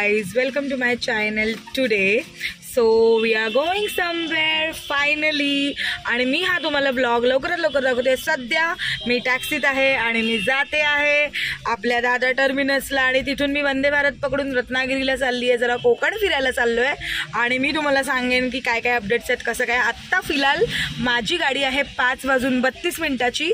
guys, welcome to my channel today. So we are going somewhere finally आणि मी हा तुम्हाला blog लवकरात लवकर दाखवते. सध्या मी टॅक्सीत आहे आणि मी जाते आहे आपल्या दादर टर्मिनसला आणि तिथून मी वंदे भारत पकडून रत्नागिरीला चालली आहे. जरा कोकण फिरायला चाललोय आणि मी तुम्हाला सांगेन की काय काय अपडेट्स आहेत, कसं काय. आत्ता फिलहाल माझी गाडी आहे 5:32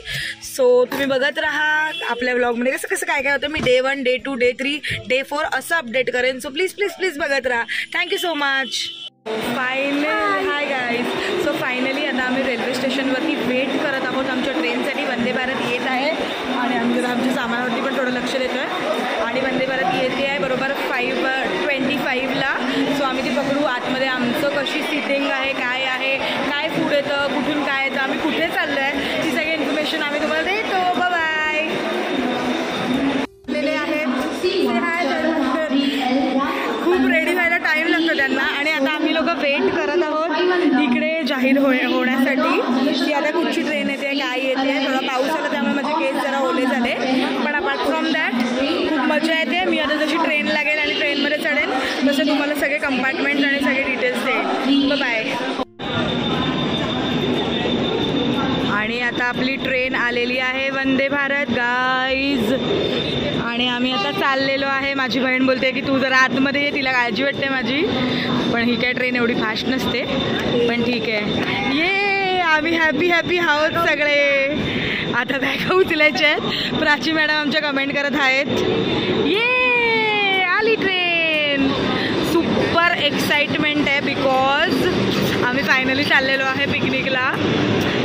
सो तुम्ही बघत राहा आपल्या ब्लॉगमध्ये कसं कसं काय काय होतं. मी डे 1, डे 2, डे 3, डे 4 असं अपडेट करेन. सो प्लीज प्लीज प्लीज बघत राहा. Thank you so much. Final hi guys. So finally आता आम्ही रेल्वे स्टेशनवरती वेट करत आहोत आमच्या ट्रेनसाठी. वंदे भारत येत आहे आणि आम्ही जरा आमच्या सामानावरती पण थोडं लक्ष देतो आहे आणि वंदे भारत येते आहे बरोबर 5:25ला. सो आम्ही ती पकडू. आतमध्ये आमचं कशी सिटिंग आहे, काय आहे, काय फूड येतं, कुठून काय येतं, आम्ही कुठे चाललो आहे, ती सगळी इन्फॉर्मेशन आम्ही तुम्हाला देतो. बाय आहेत. खूप रेडी व्हायला टाईम लागतो त्यांना आणि आता आम्ही लोक वेट करत आहोत इकडे जाहीर होण्यासाठी की आता कुठची ट्रेन येते, काय येते. थोडा पाऊस आला त्यामुळे माझे केस जरा ओले झाले, पण अपार्ट फ्रॉम दॅट खूप मजा येते. मी आता जशी ट्रेन लागेल आणि ट्रेनमध्ये चढेल तसे तुम्हाला सगळे कंपार्टमेंट्स आणि सगळे डिटेल्स देईल. बाय. आणि आता आपली ट्रेन आलेली आहे वंदे भारत गाईज आणि आम्ही आता चाललेलो आहे. माझी बहीण बोलते की तू जरा आतमध्ये ये, तिला काळजी वाटते माझी, पण ही काय ट्रेन एवढी फास्ट नसते, पण ठीक आहे. ये आम्ही हॅपी हॅपी आहोत सगळे. आता बॅगा उचलायच्या आहेत. प्राची मॅडम आमच्या कमेंट करत आहेत. ये आली ट्रेन. सुपर एक्साइटमेंट आहे बिकॉज आम्ही फायनली चाललेलो आहे पिकनिकला.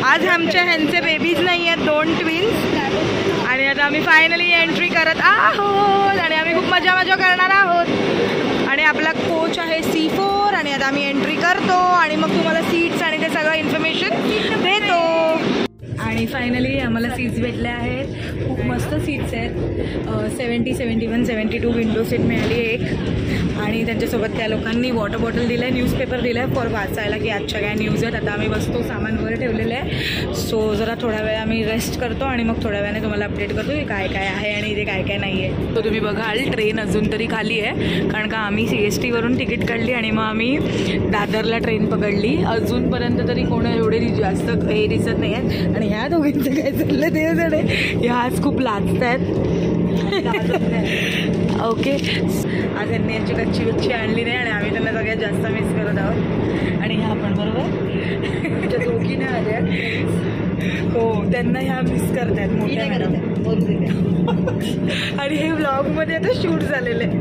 आज आमच्या ह्यांचे बेबीज नाही आहेत, 2 ट्विन्स आणि आता आम्ही फायनली एंट्री करत आहोत आणि आम्ही खूप मजा करणार आहोत. आणि आपला कोच आहे C4 आणि आता आम्ही एंट्री करतो आणि मग तुम्हाला सीट्स आणि ते सगळं इन्फॉर्मेशन देतो. आणि फायनली आम्हाला सीट्स भेटल्या आहेत. खूप मस्त सीट्स आहेत. 70, 71, 72 विंडो सीट मिळाली एक. आणि त्यांच्यासोबत त्या लोकांनी वॉटर बॉटल दिलं आहे, न्यूजपेपर दिलं आहे फॉर वाचायला की आजच्या काय न्यूज आहेत. आता आम्ही बसतो, सामान वर ठेवलेलं आहे. सो जरा थोडा वेळ आम्ही रेस्ट करतो आणि मग थोड्या वेळाने तुम्हाला अपडेट करतो की काय काय आहे आणि इथे काय काय नाही आहे. तो तुम्ही बघाल ट्रेन अजून तरी खाली आहे कारण का आम्ही CST वरून तिकीट काढली आणि मग आम्ही दादरला ट्रेन पकडली. अजूनपर्यंत तरी कोण एवढे जास्त हे दिसत नाही आहेत. आणि ह्या दोघींचं काय चाललं ते जणे ह्या आज खूप लाजत आहेत. ओके, आज त्यांनी यांची कच्ची आणली नाही आणि आम्ही त्यांना सगळ्यात जास्त मिस करत आहोत. आणि ह्या पण बरोबर तुमच्या दोघीने आल्या. हो, त्यांना ह्या मिस करतायत मोठ्या आणि हे ब्लॉगमध्ये आता शूट झालेलं आहे.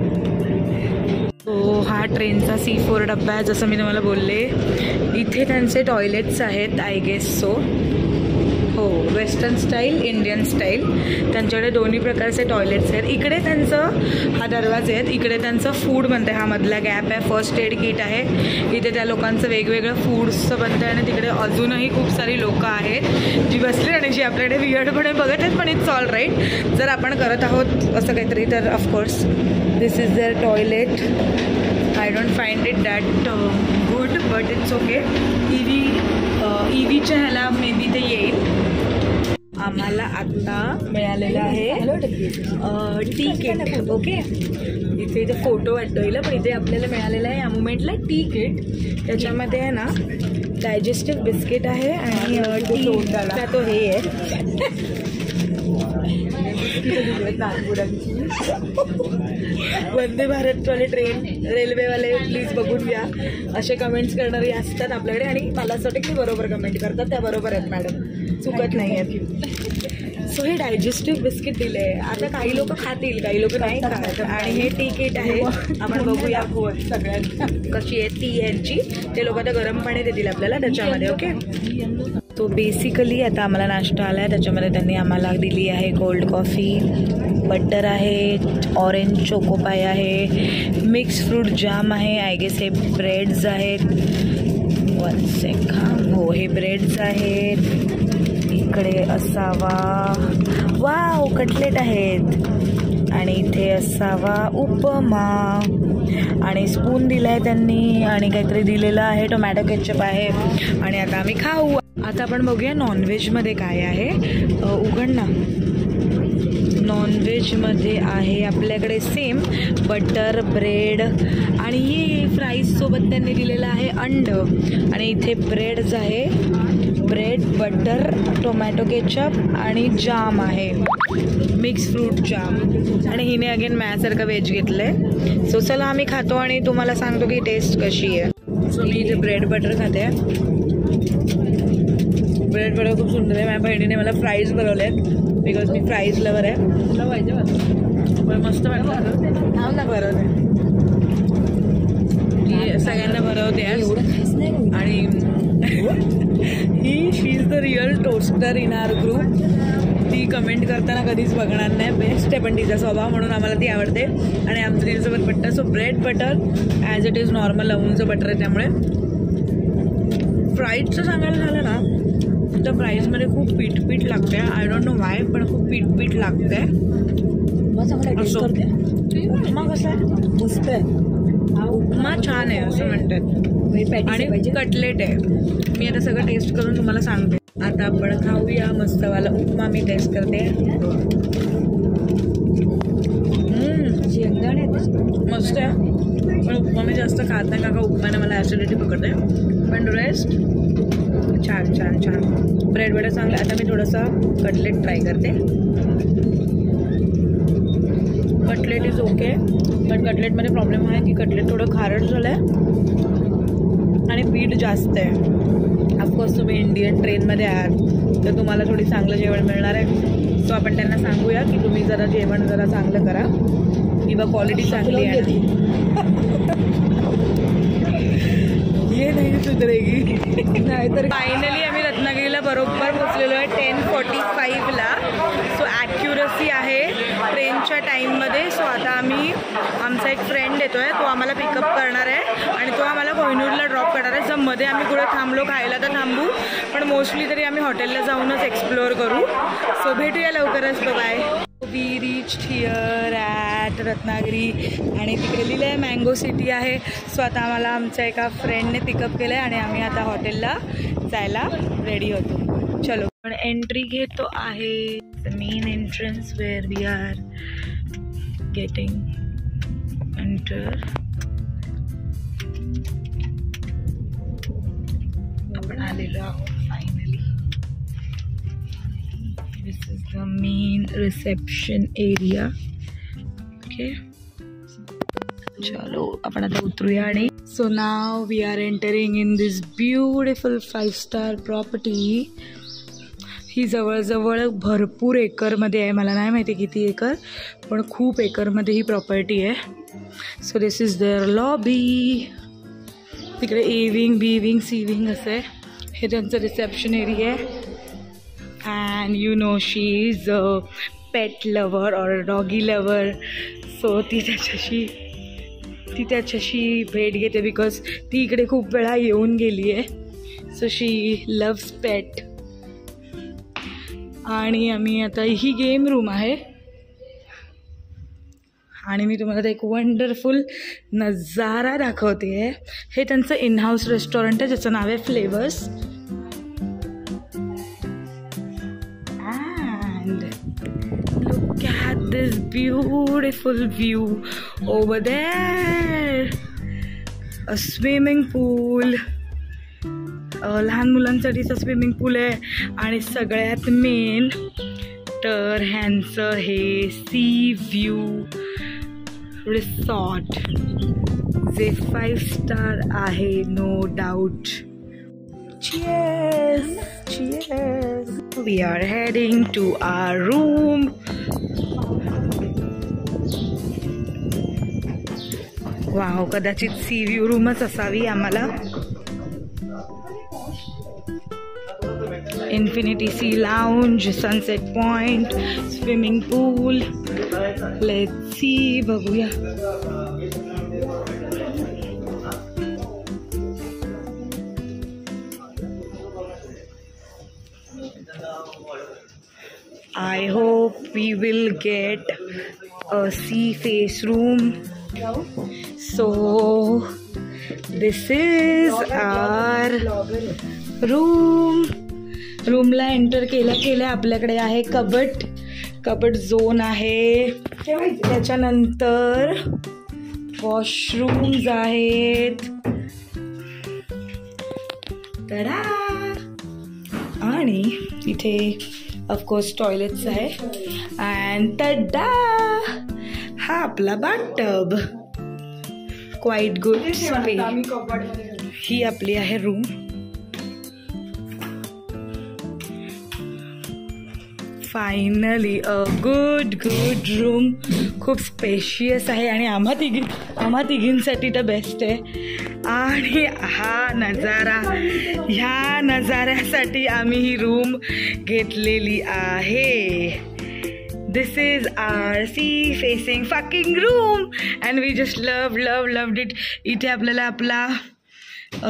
तो हा ट्रेनचा C4 डब्बा आहे जसं मी तुम्हाला बोलले. इथे त्यांचे टॉयलेट्स आहेत आय गेस. सो हो, वेस्टर्न स्टाईल, इंडियन स्टाईल, त्यांच्याकडे दोन्ही प्रकारचे टॉयलेट्स आहेत. इकडे त्यांचं हा दरवाजे आहेत, इकडे त्यांचं फूड बनतं आहे. हा मधला गॅप आहे, फर्स्ट एड किट आहे. इथे त्या लोकांचं वेगवेगळं फूड्सचं बनतं आहे आणि तिकडे अजूनही खूप सारी लोकं आहेत जी बसली आणि जी आपल्याकडे वियर्डपणे बघत आहेत, पण इट्स ऑल राईट. जर आपण करत आहोत असं काहीतरी तर of course this is there toilet. I don't find it that good but it's okay. EVच्या ह्याला मे बी ते येईल. आम्हाला आत्ता मिळालेलं आहे तिकीट. ओके, इथे इथे फोटो वाटतोय पण इथे आपल्याला मिळालेलं आहे या मुमेंटला तिकीट. त्याच्यामध्ये आहे ना डायजेस्टिव्ह बिस्किट आहे आणि तो हे आहे वंदे भारतवाले ट्रेन रेल्वेवाले प्लीज बघून घ्या. असे कमेंट्स करणारी असतात आपल्याकडे आणि मला असं वाटतं की बरोबर कमेंट करतात, त्या बरोबर आहेत मॅडम, चुकत नाही आहेत. सो हे डायजेस्टिव्ह बिस्किट दिले. आता काही लोक खातील, काही लोक नाही खात. आणि हे तिकीट आहे, आपण बघूया सगळ्यात कशी आहे ती ह्यांची. ते लोक आता गरम पाणी देतील आपल्याला त्याच्यामध्ये. ओके, तो बेसिकली आता आम्हाला नाश्ता आला आहे. त्याच्यामध्ये त्यांनी आम्हाला दिली आहे कोल्ड कॉफी, बटर आहे, ऑरेंज चोकोपाय आहे, मिक्स फ्रूट जाम आहे, आय गेस हे ब्रेड्स आहेत. 1 सेक. हो, हे ब्रेड्स आहेत. इकडे असावा वाव कटलेट आहेत आणि इथे असावा उपमा आणि स्पून दिला आहे त्यांनी आणि काहीतरी दिलेलं आहे, टोमॅटो केचप आहे. आणि आता आम्ही खाऊ. आता आपण बघूया नॉनव्हेजमध्ये काय आहे. उघड ना. नॉनव्हेजमध्ये आहे आपल्याकडे सेम बटर ब्रेड आणि फ्राईजसोबत त्यांनी दिलेलं आहे अंड आणि इथे ब्रेड्स आहे, ब्रेड बटर टोमॅटो केचप आणि जाम आहे, मिक्स फ्रूट जाम. आणि हिने अगेन माझ्यासारखं व्हेज घेतलं आहे. सो चला आम्ही खातो आणि तुम्हाला सांगतो की टेस्ट कशी आहे. सो मी इथे ब्रेड बटर खाते. ब्रेड बटर खूप सुंदर आहे. माझ्या बहिणीने मला फ्राईज बनवले आहेत बिकॉज मी फ्राईज लवर आहे. तुला पाहिजे पण मस्त वाटलं ना भरवते. ती सगळ्यांना भरवते आणि she is the real toaster in our group. ती कमेंट करताना कधीच बघणार नाही. बेस्ट आहे पण तिचा स्वभाव म्हणून आम्हाला ती आवडते आणि आमचं तिच्यासोबत पट्टा. So bread butter as it is normal अमूलचं बटर आहे त्यामुळे. फ्राईजचं सांगायला झालं ना तर फ्राईजमध्ये खूप पीठ लागते. आय डोंट नो वाय पण खूप पीठ लागते. उपमा कसा आहे? मस्त आहे. उपमा छान आहे असं म्हणतात. आणि कटलेट आहे. मी आता सगळं टेस्ट करून तुम्हाला सांगते. आता आपण खाऊया मस्तवाला उपमा. मी टेस्ट करते. मस्त आहे पण उपमा मी जास्त खात नाही का उपमाने मला ॲसिडिटी पकडते. पण रेस्ट छान छान छान. ब्रेड बटर चांगलं. आता मी थोडंसं कटलेट ट्राय करते. कटलेट इज ओके पण कटलेटमध्ये प्रॉब्लेम आहे की कटलेट थोडं खारट झालं आहे आणि पीठ जास्त आहे. ऑफकोर्स तुम्ही इंडियन ट्रेनमध्ये आहात तर तुम्हाला थोडी चांगलं जेवण मिळणार आहे. सो आपण त्यांना सांगूया की तुम्ही जरा जेवण जरा चांगलं करा किंवा क्वालिटी चांगली आहे. ये नाही सुधरेगी. नाही तर फायनली आम्ही रत्नागिरीला बरोबर पोचलेलो आहे 10:45ला. सो ॲक्युरसी आहे ट्रेनच्या टाईममध्ये. सो आता आम्ही आमचा एक फ्रेंड येतो आहे तो आम्हाला पिकअप करणार आहे आणि तो आम्हाला कोहिनूरला ड्रॉप करणार आहे. जर मध्ये आम्ही कुठे थांबलो खायला तर थांबू पण मोस्टली तरी आम्ही हॉटेलला जाऊनच एक्सप्लोअर करू. सो भेटूया लवकरच. Bye. We reached here at Ratnagiri आणि तिकडे लिहिलं आहे मँगो सिटी आहे. सो आता आम्हाला आमच्या एका फ्रेंडने पिकअप केलं आहे आणि आम्ही आता हॉटेलला जायला रेडी होतो. चलो पण एंट्री घेतो आहे. The main entrance where we are getting enter. आपण आलेलो आहोत finally. This is the main reception area. Okay. चलो आपण आता उतरूया आणि so now we are entering in this beautiful 5-star property. ही जवळजवळ भरपूर एकरमध्ये आहे. मला नाही माहिती किती एकर पण खूप एकरमध्ये ही प्रॉपर्टी आहे. So this is their lobby. तिकडे एविंग बीविंग सीविंग असं आहे. हे त्यांचं रिसेप्शन एरिया आहे. And you know she is a pet lover or a doggy lover. So ती त्याच्याशी भेट घेते बिकॉज ती इकडे खूप वेळा येऊन गेली आहे. सो शी लव्स पेट. आणि आम्ही आता ही गेम रूम आहे आणि मी तुम्हाला एक वंडरफुल नजारा दाखवते. हे त्यांचं इन हाऊस रेस्टॉरंट आहे ज्याचं नाव आहे flavours. Look at this beautiful view over there. A swimming pool. लहान मुलांसाठीचा स्विमिंग पूल आहे आणि सगळ्यात मेन तर ह्यांचं हे सी व्ह्यू रिसॉर्ट जे 5-star आहे no doubt. Cheers! Cheers! We are heading to our room. Wow कदाचित सी व्ह्यू रूमच असावी आम्हाला. Infinity sea lounge, sunset point, swimming pool. Let's see बघूया. I hope we will get a sea face room. So this is our room. रूमला enter केल्या आपल्याकडे आहे कबट cupboard zone आहे, त्याच्यानंतर वॉशरूम्स आहेत, तडा, आणि इथे ऑफकोर्स टॉयलेट्स आहे, अँड तडा हा आपला बाथटब. Quite good space. ही आपली आहे room. Finally a good room. खूप स्पेशियस आहे आणि आम्हा तिघींसाठी तर बेस्ट आहे. आणि हा नजारा, ह्या नजाऱ्यासाठी आम्ही ही रूम घेतलेली आहे. This is our sea facing fucking room and we just loved it. इथे आपल्याला आपला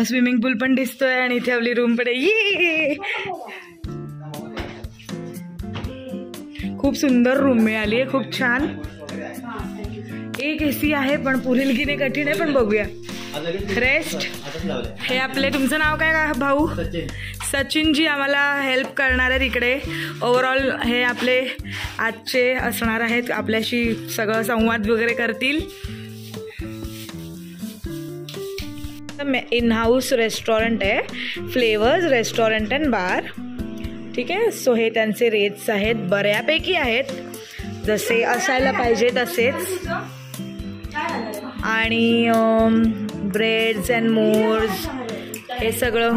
स्विमिंग पूल पण दिसतोय आणि इथे आपली रूम पण आहे. खूप सुंदर रूम मिळाली आहे, खूप छान. एक AC आहे पण पुरेल की नाही कठीण आहे, पण बघूया. रेस्ट. हे आपले, तुमचं नाव काय का भाऊ? सचिन जी आम्हाला हेल्प करणार आहेत इकडे. ओव्हरऑल हे आपले आजचे असणार आहेत, आपल्याशी सगळं संवाद वगैरे करतील. इन हाऊस रेस्टॉरंट आहे, फ्लेवर्स रेस्टॉरंट अँड बार. ठीक आहे. सो हे त्यांचे रेट्स आहेत, बऱ्यापैकी आहेत, जसे असायला पाहिजे तसेच. आणि ब्रेड्स अँड मोर्स हे सगळं.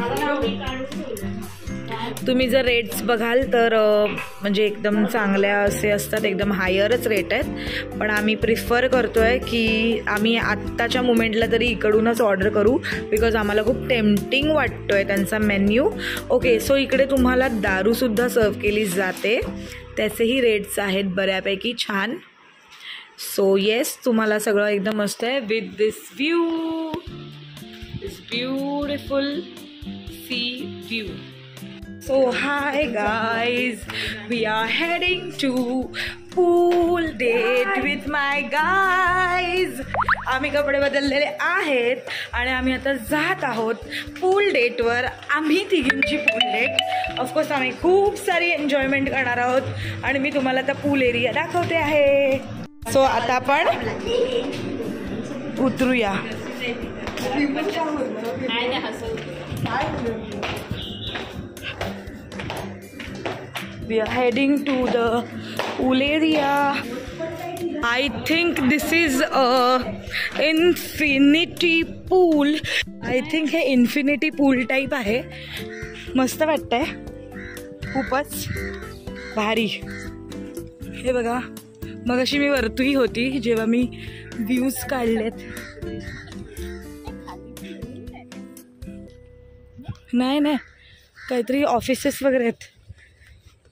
तुम्ही जर रेट्स बघाल तर म्हणजे एकदम चांगल्या असे असतात, एकदम हायरच रेट आहेत. पण आम्ही प्रिफर करतो आहे की आम्ही आत्ताच्या मुमेंटला तरी इकडूनच ऑर्डर करू, बिकॉज आम्हाला खूप टेम्पटिंग वाटतो आहे त्यांचा मेन्यू. ओके. सो इकडे तुम्हाला दारूसुद्धा सर्व केली जाते, त्याचेही रेट्स आहेत बऱ्यापैकी छान. सो येस, तुम्हाला सगळं एकदम मस्त आहे with this view, this beautiful C view. So hi guys, we are heading to pool date with my guys. आम्ही कपडे बदललेले आहेत आणि आम्ही आता जात आहोत पूल डेटवर. आम्ही तिघींची पूल डेट. ऑफकोर्स आम्ही खूप सारी एन्जॉयमेंट करणार आहोत आणि मी तुम्हाला आता पूल एरिया दाखवते आहे. सो आता आपण उतरूया. We are heading to the pool area. I think this is a infinity pool. I think हे infinity pool type आहे. मस्त वाटतंय, खूपच भारी. हे बघा, मगाशी मी वरती होती जेव्हा मी व्ह्यूज काढलेत. नाही काहीतरी ऑफिसेस वगैरे आहेत.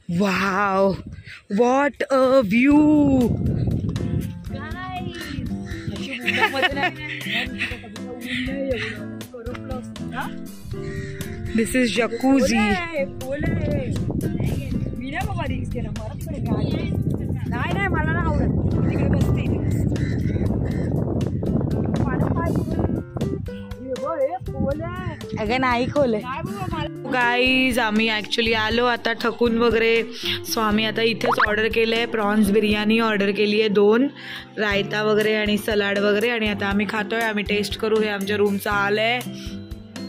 Wow, what a view. This is jacuzzi. नाही मला ना आवडत तिकडे बसते. अगं नाही खोले गाईज. आम्ही ॲक्च्युली आलो आता थकून वगैरे. सो आम्ही आता इथेच ऑर्डर केलं आहे. प्रॉन्स बिर्याणी ऑर्डर केली आहे, 2 रायता वगैरे आणि सलाड वगैरे. आणि आता आम्ही खातोय. आम्ही टेस्ट करू. हे आमच्या रूमचं आलं आहे.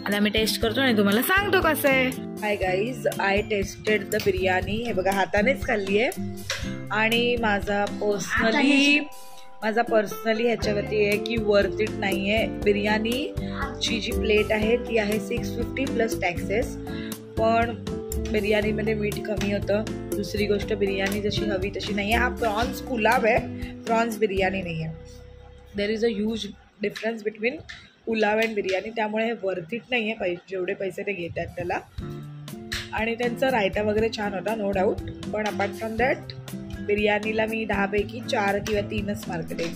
आता आम्ही टेस्ट करतो आणि तुम्हाला सांगतो कसं आहे. Hi guys, I tested the biryani. हे बघा, हातानेच खाल्ली आहे. आणि माझा पर्सनली ह्याच्यावरती आहे की वर्थ इट नाही आहे. बिर्याणीची जी प्लेट आहे ती आहे 650 प्लस टॅक्सेस. पण बिर्याणीमध्ये मीठ कमी होतं. दुसरी गोष्ट, बिर्याणी जशी हवी तशी नाही आहे. हा प्रॉन्स पुलाव आहे, प्रॉन्स बिर्याणी नाही आहे. There is a huge difference between pulao and biryani. त्यामुळे हे वर्थ इट नाही आहे, जेवढे पैसे ते घेतात त्याला. आणि त्यांचा रायता वगैरे छान होता, नो डाऊट. पण अपार्ट फ्रॉम दॅट बिर्याणीला मी 10 पैकी 4 किंवा 3च मार्क देईन.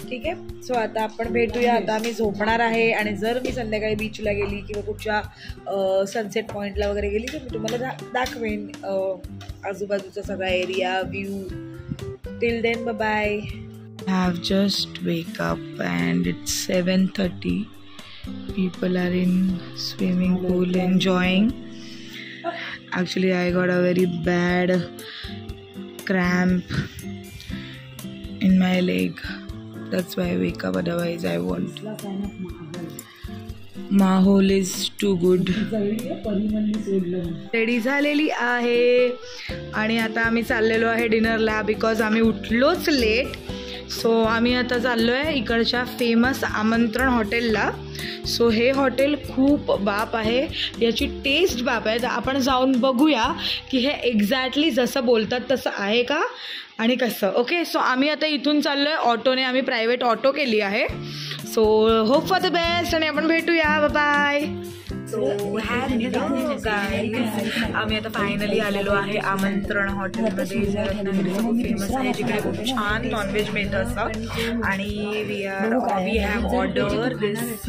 ठीक आहे. सो आता आपण भेटूया. आता मी झोपणार आहे. आणि जर मी संध्याकाळी बीचला गेली किंवा कुठच्या सनसेट पॉईंटला वगैरे गेली तर मी तुम्हाला दाखवेन आजूबाजूचा सगळा area, view. Till then, bye bye. I have just wake up and it's 7:30. People are in swimming pool enjoying. Actually I got a very bad cramp in my leg. That's why I wake up. Otherwise, I won't. Mahol is too good. Ready झालेली आहे आणि आता आम्ही चाललेलो आहे डिनरला because आम्ही उठलोच late. So आम्ही आता चाललो आहे इकडच्या फेमस आमंत्रण हॉटेलला. सो हे हॉटेल खूप बाप आहे, याची टेस्ट बाप आहे. तर आपण जाऊन बघूया की हे एक्झॅक्टली जसं बोलतात तसं आहे का आणि कसं. ओके, सो आम्ही आता इथून चाललो आहे ऑटोने. आम्ही प्रायव्हेट ऑटो केली आहे. So hope for the best आणि आपण भेटूया. बाय. सो आम्ही आता फायनली आलेलो आहे आमंत्रण हॉटेलमध्ये, जे रत्नागिरीचं खूप फेमस आहे, जिकडे खूप छान नॉनव्हेज मिळतं असं. आणि वी हॅव ऑर्डर दिस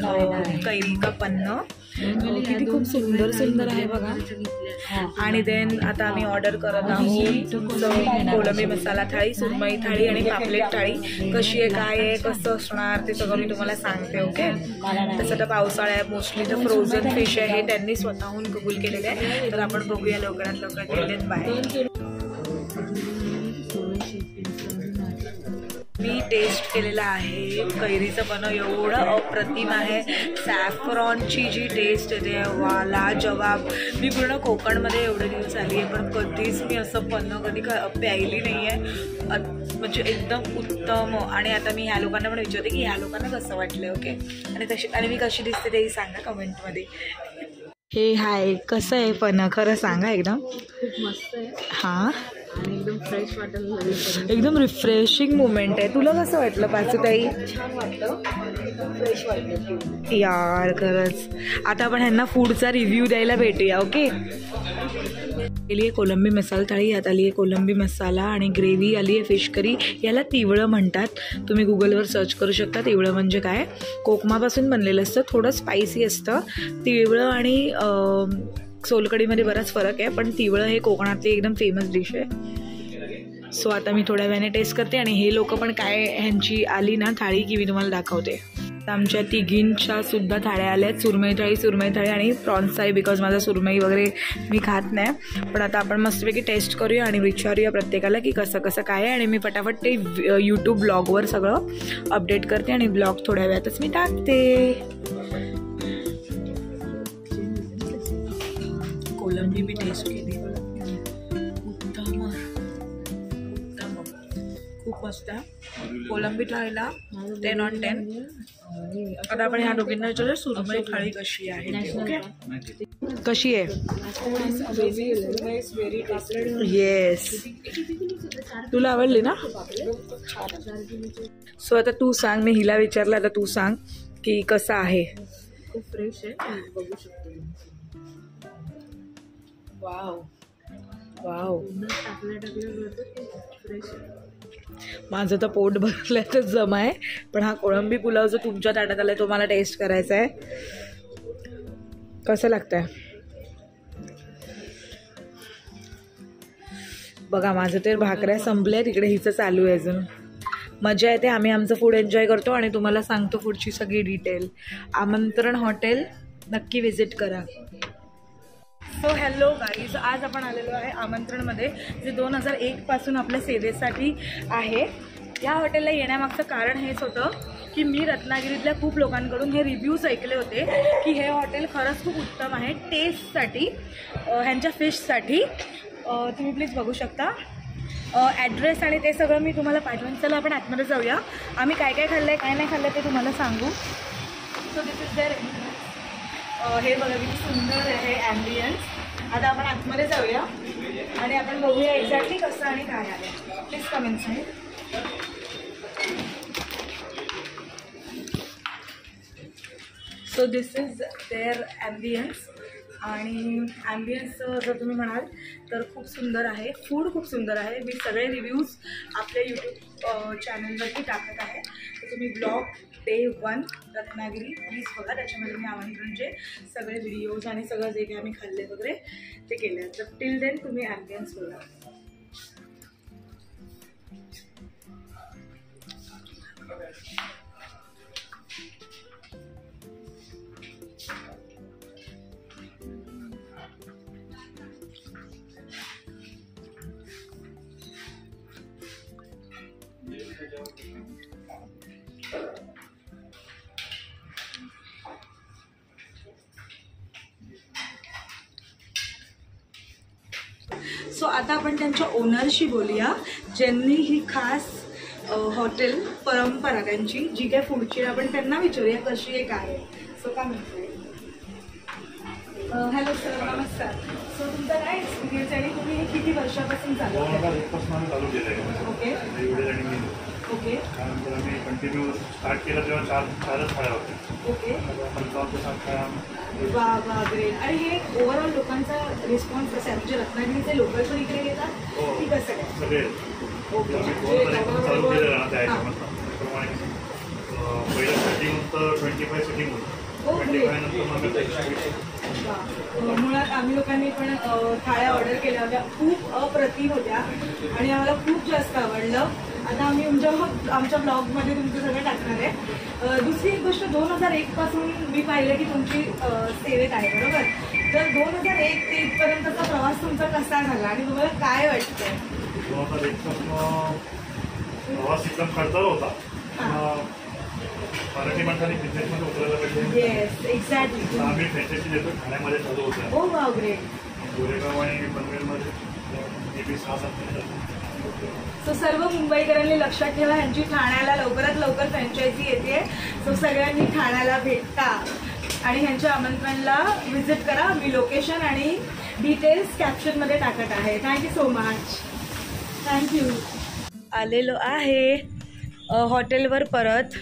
कैरी का पन्न. किती खूप सुंदर सुंदर आहे बघा. आणि देन आता आम्ही ऑर्डर करत आहोत कोलंबी मसाला थाळी, सुरमई थाळी आणि पापलेट थाळी. कशी आहे, काय आहे, कसं असणार ते सगळं मी तुम्हाला सांगते. ओके, तसं तर पावसाळ्यात मोस्टली तर फ्रोझन फिश आहे, त्यांनी स्वतःहून कबूल केलेले आहे. तर आपण बघूया लवकरात लवकर. केलेत बाहेर. मी टेस्ट केलेलं आहे कैरीचं पण, एवढं अप्रतिम आहे. सॅफ्रॉनची जी टेस्ट येते वाला जवाब. मी पूर्ण कोकणमध्ये एवढे दिवस आली आहे पण कधीच मी असं पन्न कधी प्यायली नाही आहे. म्हणजे एकदम उत्तम. आणि आता मी ह्या लोकांना पण विचारते की ह्या लोकांना कसं वाटलं. ओके, आणि मी कशी दिसते तेही सांगा कमेंटमध्ये. हे हाय, कसं आहे पन्न खरं सांगा. एकदम खूप मस्त आहे. हां, आणि एकदम फ्रेश वाटेल, एकदम रिफ्रेशिंग मुमेंट आहे. तुला कसं वाटलं पाचूताई? छान वाटलं, फ्रेश वाटलं यार खरंच. आता आपण ह्यांना फूडचा रिव्ह्यू द्यायला भेटूया. ओके, आली आहे कोलंबी मसाला थाळी. यात आली आहे कोलंबी मसाला आणि ग्रेव्ही आली आहे फिश करी. याला तिवळं म्हणतात. तुम्ही गुगलवर सर्च करू शकता तिवळं म्हणजे काय. कोकमापासून बनलेलं असतं, थोडं स्पायसी असतं. तिवळं आणि सोलकडीमध्ये बराच फरक आहे, पण तिवळं हे कोकणातली एकदम फेमस डिश आहे. सो आता मी थोड्या वेळाने टेस्ट करते आणि हे लोक पण काय ह्यांची आली ना थाळी की मी तुम्हाला दाखवते. आमच्या तिघींच्या सुद्धा थाळ्या आल्या आहेत. सुरमई थाळी आणि प्रॉन्स थाळी, बिकॉज माझा सुरमई वगैरे मी खात नाही. पण आता आपण मस्तपैकी टेस्ट करूया आणि विचारूया प्रत्येकाला की कसं कसं काय आहे. आणि मी पटापट ते यूट्यूब ब्लॉगवर सगळं अपडेट करते आणि ब्लॉग थोड्या वेळातच मी टाकते. कोलंबी मी टेस्ट केली, उत्तम उत्तम, खूप मस्त आहे. कोलंबी थाळीला 10 on 10. आता आपण ह्या दोघींना विचारूया सुरमई थाळी कशी आहे. ओके, कशी आहे? येस, तुला आवडली ना? सो आता तू सांग, मी हिला विचारलं, आता तू सांग की कसं आहे. खूप फ्रेश आहे, बघू शकतो. वाव वाव, माझं तर पोट भरल्यातच जमा आहे. पण हा कोळंबी पुलाव जो तुमच्या ताटात आलाय तो मला टेस्ट करायचा आहे. कसं लागतंय बघा. माझं तर भाकऱ्या संपल्या, तिकडे हिचं चालू आहे अजून. मजा येते, आम्ही आमचं फूड एन्जॉय करतो आणि तुम्हाला सांगतो फूडची सगळी डिटेल. आमंत्रण हॉटेल नक्की व्हिजिट करा. सो हॅलो गाईज, आज आपण आलेलो आहे आमंत्रणमध्ये, जे 2001 पासून आपल्या सेवेसाठी आहे. या हॉटेलला येण्यामागचं कारण हेच होतं की मी रत्नागिरीतल्या खूप लोकांकडून हे रिव्ह्यूज ऐकले होते की हे हॉटेल खरंच खूप उत्तम आहे टेस्टसाठी, ह्यांच्या फिशसाठी. तुम्ही प्लीज बघू शकता ॲड्रेस आणि ते सगळं मी तुम्हाला पाठवून. चला आपण आतमध्ये जाऊया. आम्ही काय काय खाल्लं आहे काय नाही खाल्लं ते तुम्हाला सांगू. So this is there. हे बघा किती सुंदर आहे ॲम्बियन्स. आता आपण आतमध्ये जाऊया आणि आपण बघूया एक्झॅक्टली कसं आणि काय आहे. Please come inside. So this is their ambience. आणि ॲम्बियन्स जर तुम्ही म्हणाल तर खूप सुंदर आहे, फूड खूप सुंदर आहे. मी सगळे रिव्ह्यूज आपल्या यूट्यूब चॅनलवरती टाकत आहे. तर तुम्ही ब्लॉग डे 1 रत्नागिरी प्लीज बघा. त्याच्यामध्ये मी आमंत्रणचे सगळे व्हिडिओज आणि सगळं जे काही आम्ही खाल्ले वगैरे ते केले. तर टिल देन तुम्ही ॲम्बियन्स बघा. सो आता आपण त्यांच्या ओनरशी बोलूया, ज्यांनी ही खास हॉटेल परंपरा त्यांची जी काय फूडची, आपण त्यांना विचारूया कशी आहे काय. सो काय म्हणते. हॅलो सर, नमस्कार. सो तुमचा काय एक्सपिरियन्स आणि तुम्ही हे किती वर्षापासून चालू चालू केलं आहे. ओके ओके त्यानंतर आम्ही कंटिन्यू स्टार्ट केलं तेव्हा चारच थाळ्या होत्या. ओके. 55 ते 60 थाळ्या. वा वा, ग्रेट. आणि हे ओव्हरऑल लोकांचा रिस्पॉन्स कसा आहे, म्हणजे रत्नागिरीचे लोकल पण इकडे येतात की कसं आहे? सगळे ओके. आम्ही 2001 चालू केलेलं ना त्या त्याप्रमाणे पहिलं सेटिंग होतं 25 सेटिंग होतं. 25 नंतर मग मुळात आम्ही लोकांनी पण थाळ्या ऑर्डर केल्या होत्या, खूप अप्रतिम होत्या आणि आम्हाला खूप जास्त आवडलं. आता आम्ही आमच्या ब्लॉगमध्ये तुमचं सगळं टाकणार आहे. दुसरी एक गोष्ट, 2001 पासून मी पाहिलं की तुमची सेवेत आहे, बरोबर? तर 2001 ते इथपर्यंतचा प्रवास तुमचा कसा झाला आणि तुम्हाला काय वाटतंय? 2001 प्रवास एकदम खर्चाळ होता. मराठी माणसाने बिझनेसमध्ये उतरायला पाहिजे. Yes, exactly. आम्ही फ्रँचायझी देतो, ठाण्यामध्ये चालू होतं. हो वाव, ग्रेट. गोरेगाव आणि पनवेलमध्ये मे 6-7 सो सर्व मुंबईकरांनी लक्षात ठेवा, यांची ठाण्याला लवकरात लवकर फ्रँचायझी येते. सो सगळ्यांनी ठाण्याला भेटा आणि ह्यांच्या आमंत्रणला व्हिजिट करा. मी लोकेशन आणि डिटेल्स कॅप्शनमध्ये टाकत आहे. Thank you so much. थँक्यू. आलेलो आहे हॉटेलवर परत.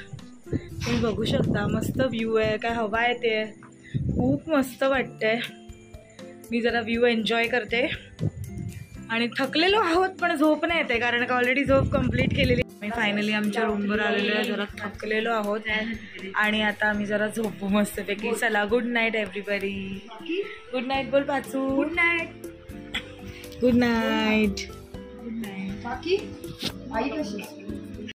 तुम्ही बघू शकता मस्त व्ह्यू आहे, काय हवा आहे ते, खूप मस्त वाटतंय. मी जरा व्ह्यू एन्जॉय करते आणि थकलेलो आहोत पण झोप नाही येते, कारण का ऑलरेडी झोप कंप्लीट केलेली. मी फायनली आमच्या रूमवर आलेलो आहे, जरा थकलेलो आहोत आणि आता आम्ही जरा झोपू मस्तपैकी. चला, good night everybody. Good night बोल पाचू. Good night. Good night. Good night. बाकी आई कशी?